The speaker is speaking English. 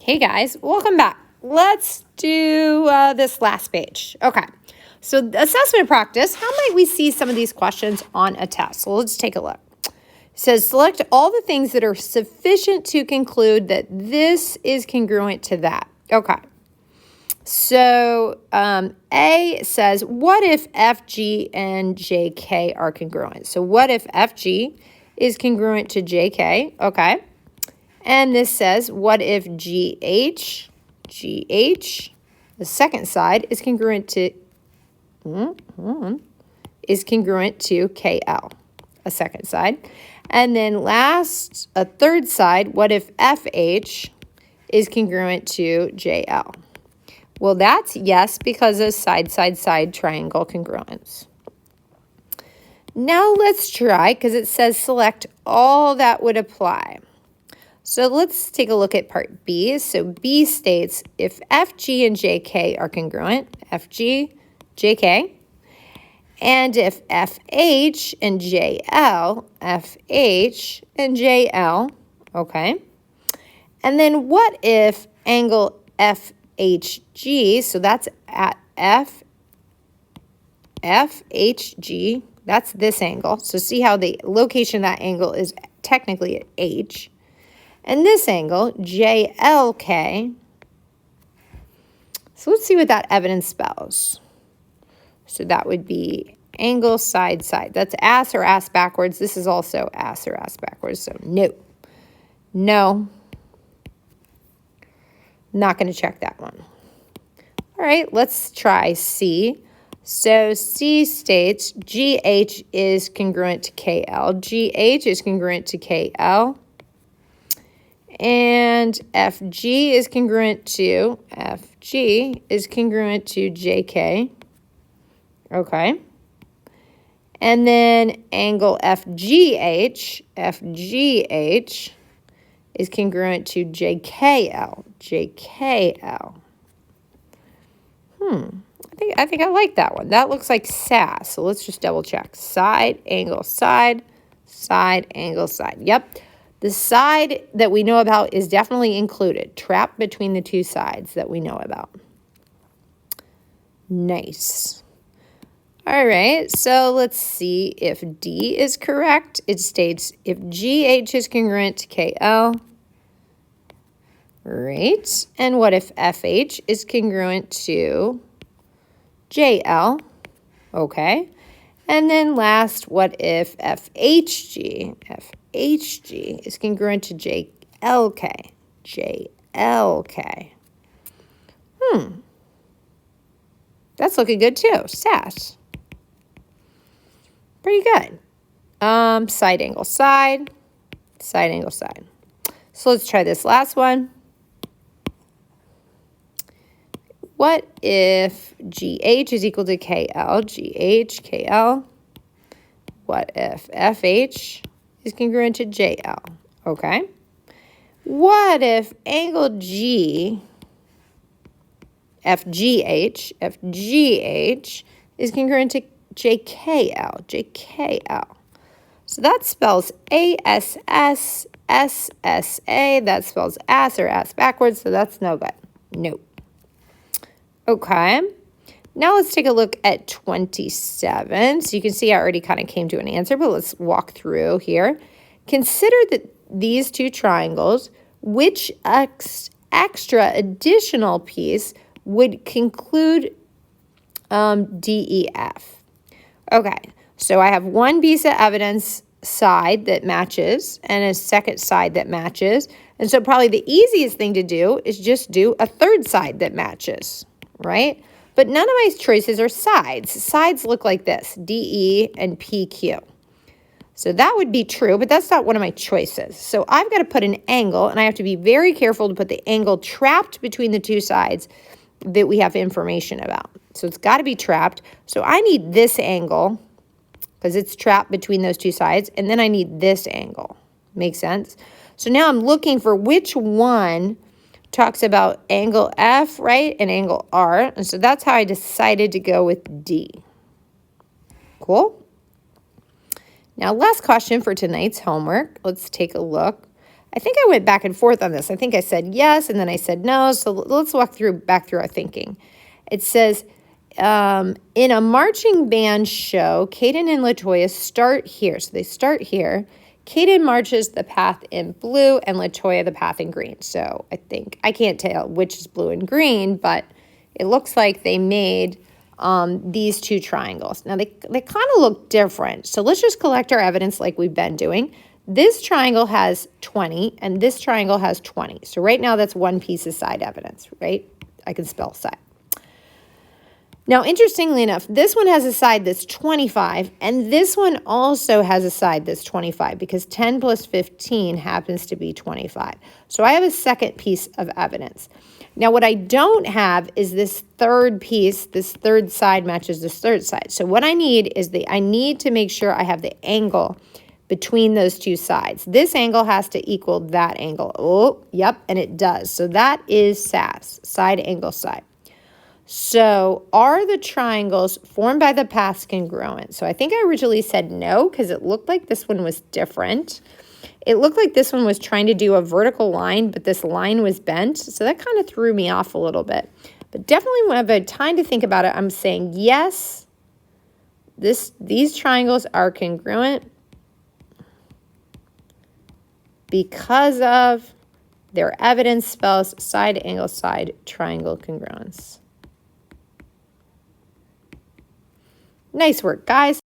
Hey guys, welcome back. Let's do this last page. Okay, so assessment practice, how might we see some of these questions on a test? So let's take a look. It says select all the things that are sufficient to conclude that this is congruent to that. Okay, so A says, what if FG and JK are congruent? So what if FG is congruent to JK? Okay. And this says, what if GH, the second side, is congruent to, KL, a second side. And then last, a third side, what if FH is congruent to JL? Well, that's yes, because of side triangle congruence. Now let's try, because it says select all that would apply. So let's take a look at part B. So B states if FG and JK are congruent, FG, JK, and if FH and JL, FH and JL, okay. And then what if angle FHG, so that's at FHG, that's this angle. So see how the location of that angle is technically at H. And this angle, JLK, so let's see what that evidence spells. So that would be angle side. That's ass or ass backwards. This is also ass or ass backwards, so no. Not going to check that one. All right, let's try C. So C states GH is congruent to KL. GH is congruent to KL. And FG is congruent to JK. Okay. And then angle FGH is congruent to JKL. I think I like that one. That looks like SAS. So let's just double check. Side, angle, side, angle, side. Yep. The side that we know about is definitely included, trapped between the two sides that we know about. Nice. All right, so let's see if D is correct. It states if GH is congruent to KL. Right. And what if FH is congruent to JL? Okay. And then last, what if FHG is congruent to JLK? That's looking good too. SAS. Pretty good. Side angle side, angle side. So let's try this last one. What if GH is equal to KL? KL. What if FH is congruent to JL? Okay. What if angle FGH is congruent to JKL? So that spells ASS, SSA. That spells ass or ass backwards, so that's no good. Nope. Okay. Now let's take a look at 27. So you can see I already kind of came to an answer, but let's walk through here. Consider that these two triangles, which extra additional piece would conclude DEF. Okay, so I have one piece of evidence side that matches and a second side that matches. And so probably the easiest thing to do is just do a third side that matches, right? But none of my choices are sides. Sides look like this, DE and PQ. So that would be true, but that's not one of my choices. So I've got to put an angle, and I have to be very careful to put the angle trapped between the two sides that we have information about. So it's got to be trapped. So I need this angle because it's trapped between those two sides, and then I need this angle. Makes sense? So now I'm looking for which one talks about angle F, right, and angle R. And so that's how I decided to go with D. Cool? Now, last question for tonight's homework. Let's take a look. I think I went back and forth on this. I think I said yes, and then I said no. So let's walk back through our thinking. It says, in a marching band show, Caden and LaToya start here. So they start here. Caden marches the path in blue and LaToya the path in green. So I can't tell which is blue and green, but it looks like they made these two triangles. Now, they kind of look different. So let's just collect our evidence like we've been doing. This triangle has 20, and this triangle has 20. So right now, that's one piece of side evidence, right? I can spell side. Now, interestingly enough, this one has a side that's 25, and this one also has a side that's 25 because 10 plus 15 happens to be 25. So I have a second piece of evidence. Now, what I don't have is this third piece. This third side matches this third side. So what I need is I need to make sure I have the angle between those two sides. This angle has to equal that angle. Oh, yep, and it does. So that is SAS, side angle side. So are the triangles formed by the paths congruent? So I think I originally said no because it looked like this one was different. It looked like this one was trying to do a vertical line, but this line was bent. So that kind of threw me off a little bit. But definitely when I've had time to think about it, I'm saying yes, these triangles are congruent because of their evidence spells side angle side triangle congruence. Nice work, guys.